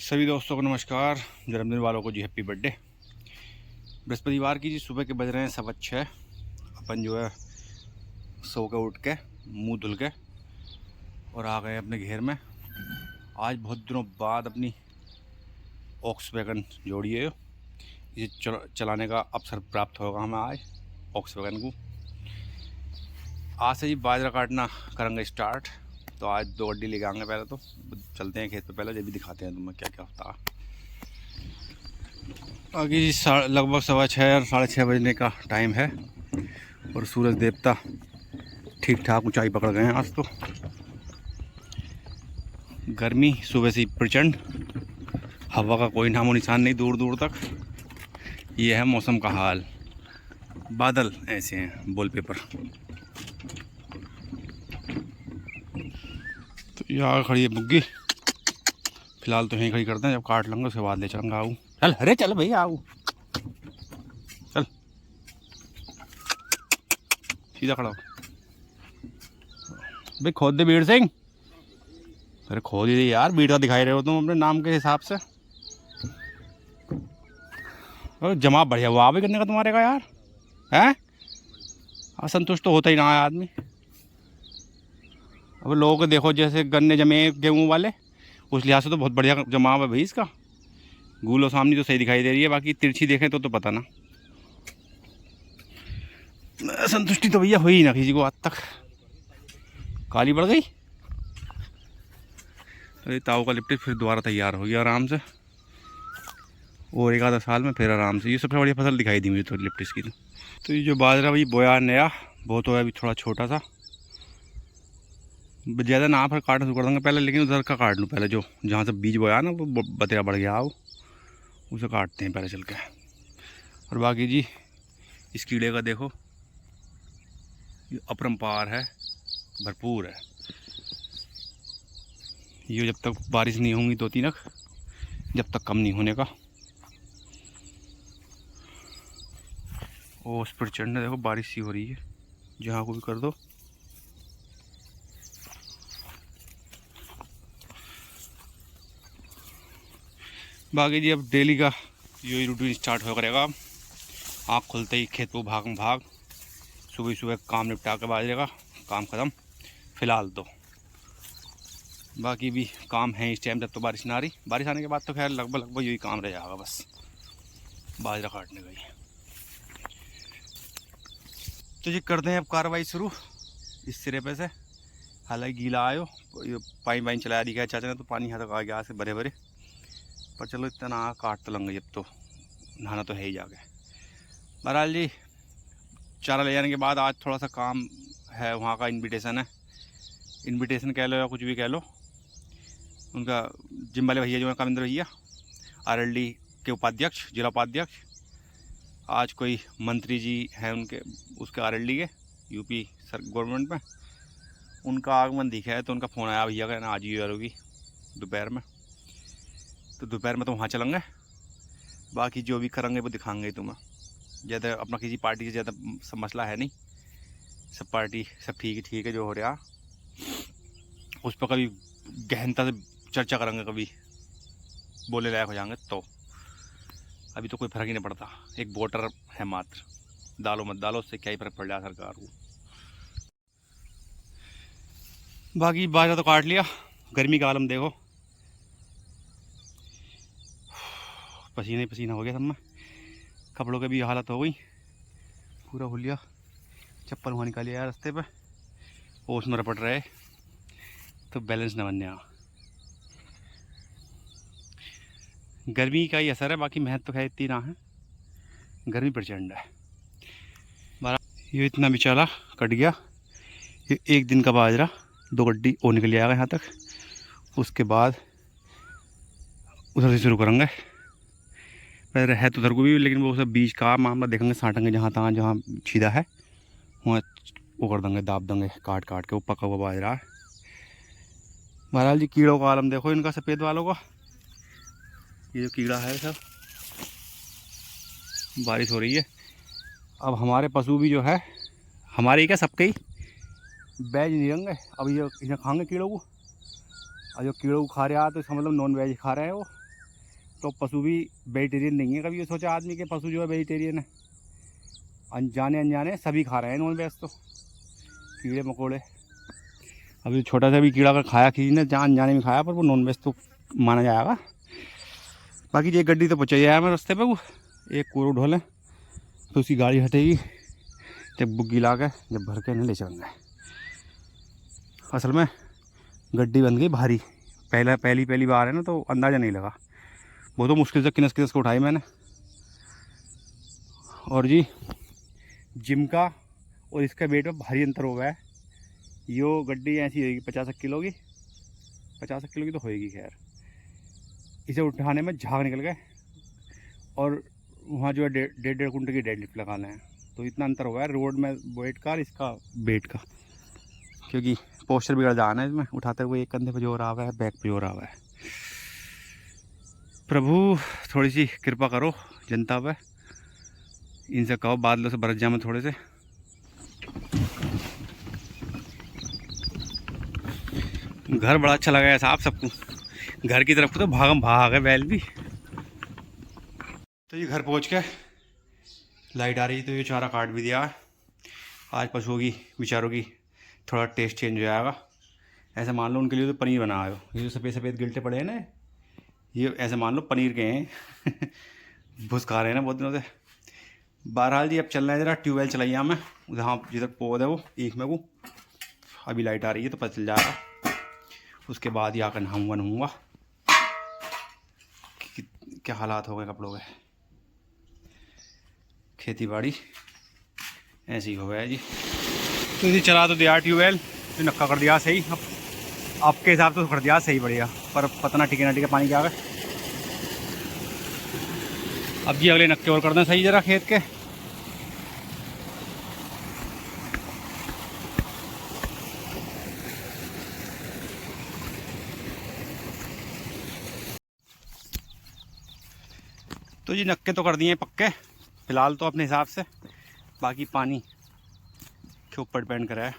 सभी दोस्तों को नमस्कार। जन्मदिन वालों को जी हैप्पी बर्थडे। बृहस्पतिवार की जी सुबह के बज रहे हैं 6:15। अपन जो है सो के उठ के मुंह धुल के और आ गए अपने घेर में। आज बहुत दिनों बाद अपनी वॉक्सवैगन जोड़ी है, इसे चलाने का अवसर प्राप्त होगा हमें आज वॉक्सवैगन को। आज से जी बाजरा काटना करेंगे स्टार्ट। तो आज 2 गड्डी लेके आएंगे। पहले तो चलते हैं खेत पे, पहले जब भी दिखाते हैं तुम्हें क्या क्या होता है। आगे लगभग 6:15 और 6:30 बजने का टाइम है और सूरज देवता ठीक ठाक ऊंचाई पकड़ गए हैं। आज तो गर्मी सुबह से प्रचंड, हवा का कोई नामो निशान नहीं दूर दूर तक। ये है मौसम का हाल। बादल ऐसे हैं वॉलपेपर। तो यहाँ खड़ी है बुग्गी। फिलहाल तो यहीं खड़ी करते हैं, जब काट लेंगे उसके बाद ले चलेंगे। आऊ चल, अरे चल भैया आऊ, चल सीधा खड़ा हो भाई। खोद दे बीड़ सिंह। अरे खोद ही दे यार, बीड़ का दिखाई रहे हो तुम अपने नाम के हिसाब से। जमा बढ़िया हुआ भी करने का तुम्हारे का यार है। असंतुष्ट तो होता ही ना है आदमी। अब लोगों को देखो जैसे गन्ने जमे गेहूँ वाले, उस लिहाज से तो बहुत बढ़िया जमाव है भाई इसका। गूलो सामने तो सही दिखाई दे रही है, बाकी तिरछी देखें तो पता ना। संतुष्टि तो भैया हुई ना किसी को आज तक। काली बढ़ गई तो ये ताऊ का लिप्टिक फिर दोबारा तैयार हो गया आराम से। और एक आधा साल में फिर आराम से। ये सबसे बढ़िया फसल दिखाई दी मुझे तो लिप्टिस की। तो ये जो बाजरा भाई बोया नया बहुत होया, अभी थोड़ा छोटा सा, ज़्यादा ना फिर काटना शुरू कर देंगे पहले। लेकिन उधर का काट लूँ पहले, जो जहाँ से बीज बोया ना वो बतेरा बढ़ गया वो, उसे काटते हैं पहले चल के। और बाकी जी इस कीड़े का देखो, ये अपरंपार है, भरपूर है। ये जब तक बारिश नहीं होंगी 2-3 जब तक कम नहीं होने का। ओ उस पर चढ़ने देखो, बारिश सी हो रही है, जहाँ को भी कर दो। बाकी जी अब डेली का यही रूटीन स्टार्ट हो करेगा। आँख खुलते ही खेत को भाग भाग, सुबह सुबह काम निपटा के बाजरे का काम ख़त्म फ़िलहाल तो। बाकी भी काम है इस टाइम, जब तो बारिश ना आ रही। बारिश आने के बाद तो खैर लगभग यही काम रह जाएगा बस, बाजरा काटने का ही। तो ये करते हैं अब कार्रवाई शुरू इस सिरे पे से। हालांकि गीला आयो, ये पानी चलाया दिखा चाचा ने, तो पानी यहाँ तक आ गया से भरे भरे। पर चलो इतना ना काट तो लंगे, जब तो नहाना तो है ही जाके। बहरहाल जी चारा ले जाने के बाद आज थोड़ा सा काम है, वहाँ का इनविटेशन है। इनविटेशन कह लो या कुछ भी कह लो। उनका जिम वाले भैया जो है कामेंद्र भैया, आरएलडी के उपाध्यक्ष, जिला उपाध्यक्ष, आज कोई मंत्री जी हैं उनके, उसके आरएलडी के यूपी सर गवर्नमेंट में, उनका आगमन दिखा है। तो उनका फ़ोन आया भैया का, आज ही होगी दोपहर में। तो दोपहर में तो वहाँ चलेंगे। बाकी जो भी करेंगे वो दिखाएंगे तुम्हें। ज़्यादा अपना किसी पार्टी से ज़्यादा सब मसला है नहीं, सब पार्टी सब ठीक है जो हो रहा, उस पर कभी गहनता से चर्चा करेंगे, कभी बोले लायक हो जाएंगे। तो अभी तो कोई फ़र्क ही नहीं पड़ता, एक वोटर है मात्र, डालो मत डालो, उससे क्या ही फ़र्क पड़ जाए सरकार को। बाकी बाजरा तो काट लिया। गर्मी का आलम देखो, पसीने पसीना हो गया सब में। कपड़ों की भी हालत हो गई, पूरा हुलिया। चप्पल वहाँ निकाली यार रास्ते पे, वो उसमें रपट रहे तो बैलेंस न बनने आ। गर्मी का ही असर है, बाकी मेहनत तो खैर इतनी ना है, गर्मी प्रचंड है। ये इतना बेचारा कट गया। ये एक दिन का बाजरा 2 गड्डी और निकल जाएगा यहाँ तक। उसके बाद उधर से शुरू करेंगे। पहले है तो उधर को भी, लेकिन वो सब बीज का मामला देखेंगे, साटेंगे जहाँ छीदा है वहाँ वो कर देंगे, दाब देंगे काट काट के। वो पका हुआ बाजरा है। महाराज जी कीड़ों का आलम देखो इनका, सफ़ेद वालों का। ये जो कीड़ा है सब, बारिश हो रही है। अब हमारे पशु भी जो है, हमारे ही क्या सबके ही वेज नहीं रहेंगे। अब ये इन्हें खाएंगे कीड़ों को, और जो कीड़ों को खा रहा है तो इसका मतलब नॉन वेज खा रहे हैं वो। तो पशु भी वेजिटेरियन नहीं है। कभी ये सोचा आदमी के पशु जो है वेजिटेरियन है? अनजाने अनजाने सभी खा रहे हैं नॉन वेज, तो कीड़े मकोड़े। अभी छोटा सा भी कीड़ा अगर खाया किसी ने, जहाँ अनजाने में खाया, पर वो नॉन वेज तो माना जाएगा। बाकी ये गड्डी तो पहुँचाई आया मैं रास्ते पे, वो एक कोरो ढोले तो उसकी गाड़ी हटेगी, जब बुग्गी ला के जब भर के नहीं ले चलेंगे। असल में गड्डी बन गई भारी, पहली बार है ना, तो अंदाज़ा नहीं लगा। वो तो मुश्किल से किनस को उठाई मैंने। और जी जिम का और इसका वेट में भारी अंतर हो गया है। यो गड्डी ऐसी होगी 50 किलो की, 50 किलो की तो होएगी खैर। इसे उठाने में झाग निकल गए, और वहाँ जो है 1.5 कुंटल की डेड लिफ्ट लगाना है। तो इतना अंतर हो गया रोड में वेट का और इसका वेट का, क्योंकि पोस्चर बिगड़ जाना है इसमें। उठाते हुए एक कंधे पे जोर आ रहा है, बैक पे जोर आ रहा है। प्रभु थोड़ी सी कृपा करो जनता पे, इनसे कहो बादलों से बरस जाए थोड़े से। घर बड़ा अच्छा लगा है साहब सबको, घर की तरफ तो भाग है बैल भी। तो ये घर पहुंच के लाइट आ रही, तो ये चारा काट भी दिया। आज पशुओं की बेचारों की थोड़ा टेस्ट चेंज हो जाएगा। ऐसे मान लो उनके लिए तो पनीर बना आयो। ये जो सफ़ेद सफ़ेद गिल्टे पड़े हैं ना, ये ऐसे मान लो पनीर के हैं। भूस खा रहे हैं ना बहुत दिनों से। बहरहाल जी अब चलना है, ज़रा ट्यूबवेल चलाइए मैं जहाँ जिधर पौध है वो एक में वो। अभी लाइट आ रही है तो पता चल जाएगा, उसके बाद ही आकर नहाऊँगा। क्या हालात हो गए कपड़ों के, खेती बाड़ी ऐसे ही हो गया है जी। तो इसे चला तो दिया ट्यूबवेल, तो नक्का कर दिया सही। अब आपके हिसाब से तो कर दिया सही बढ़िया, पर पता ना ठीक है पानी क्या है। अब जी अगले नक्के और कर दें सही ज़रा खेत के। तो जी नक्के तो कर दिए पक्के फ़िलहाल तो अपने हिसाब से। बाकी पानी के ऊपर डिपेंड करा है।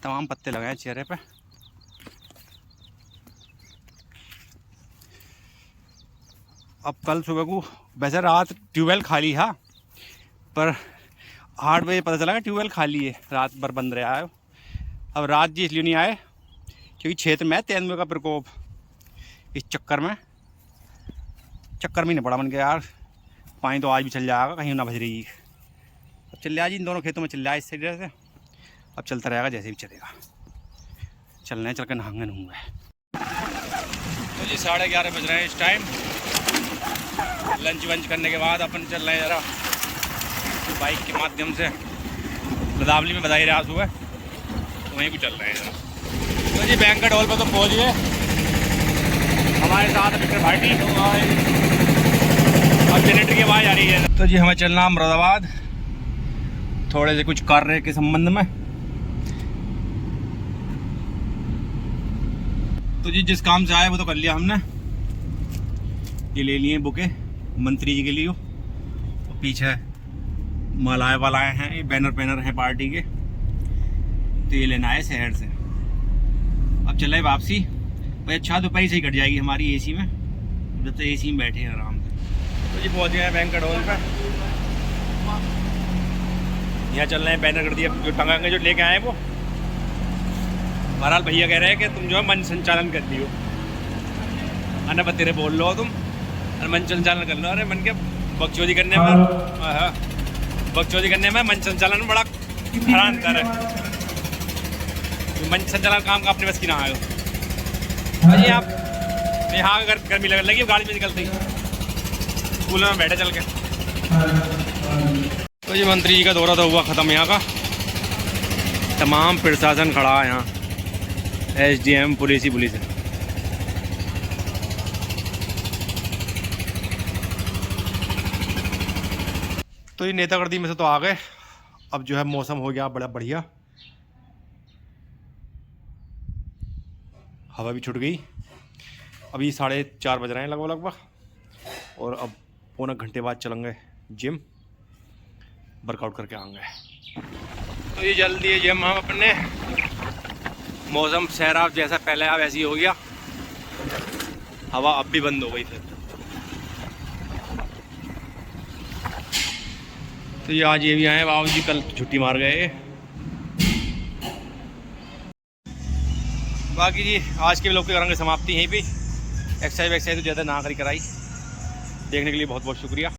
तमाम पत्ते लगाए चेहरे पे। अब कल सुबह को वैसे रात ट्यूबवेल खाली था, पर 8 बजे पता चला कि ट्यूबवेल खाली है, रात भर बंद रहा है। अब रात जी इसलिए नहीं आए क्योंकि क्षेत्र में तेंदुए का प्रकोप। इस चक्कर में नहीं पड़ा मन के यार, पानी तो आज भी चल जाएगा, कहीं ना बज रही। अब चल रहा जी इन दोनों खेतों में चल रहा है इस साइड से। अब चलता रहेगा जैसे भी चलेगा। चलने चल कर नहाऊंगे। तो जी 11:30 बज रहे हैं इस टाइम। लंच वंच करने के बाद अपन चल रहे हैं ज़रा बाइक के माध्यम से। लदावली में बधाई रहा सुबह, तो वहीं को चल रहे हैं ज़रा। तो जी बैंक्वेट हॉल पर तो पहुँच गए। हमारे साथ विक्टर भाटी, अब जनरेटर की आवाज़ आ रही है। तो जी हमें चलना मुरादाबाद, थोड़े से कुछ कार्य के संबंध में। तो जी जिस काम से आए वो तो कर लिया हमने। ये ले लिए बुके मंत्री जी के लिए, और पीछे मालाएं वालाएं हैं, ये बैनर हैं पार्टी के। तो ये लेना है शहर से। अब चल रहे वापसी। भाई अच्छा दोपहर से ही कट जाएगी हमारी एसी में, जब तक एसी में बैठे हैं आराम से। तो जी पहुँच गए हैं बैंक्वेट हॉल पर। यहाँ चल रहे हैं, बैनर कर दिया जो टंगाएंगे जो लेके आए वो। बहरहाल भैया कह रहे हैं कि तुम जो है मन संचालन कर लियो, अन्ना बतेरे बोल लो तुम, और मन संचालन कर लो। अरे मन के बकचोदी करने में, बकचोदी करने में मन संचालन में बड़ा बड़ा अंतर है। मन संचालन काम का अपने बस की ना आएगा। अरे आप यहाँ गर्मी लगने लगी गाड़ी में निकलते ही, कूलर में बैठे चल के। तो ये मंत्री जी का दौरा तो हुआ ख़त्म यहाँ का। तमाम प्रशासन खड़ा है यहाँ, SDM पुलिस है। तो ये नेतागढ़ी में से तो आ गए। अब जो है मौसम हो गया बड़ा बढ़िया, हवा भी छूट गई। अभी 4:30 बज रहे हैं लगभग, और अब पौने घंटे बाद चलेंगे जिम, वर्कआउट करके आएंगे। तो ये जल्दी है जिम हम अपने। मौसम सहरा जैसा पहले अब ऐसी हो गया, हवा अब भी बंद हो गई फिर। तो ये आज ये भी आए बाबू जी, कल छुट्टी मार गए। बाकी जी आज के व्लॉग की करेंगे समाप्ति यहीं पे। एक्सरसाइज तो ज़्यादा ना कराई। देखने के लिए बहुत बहुत शुक्रिया।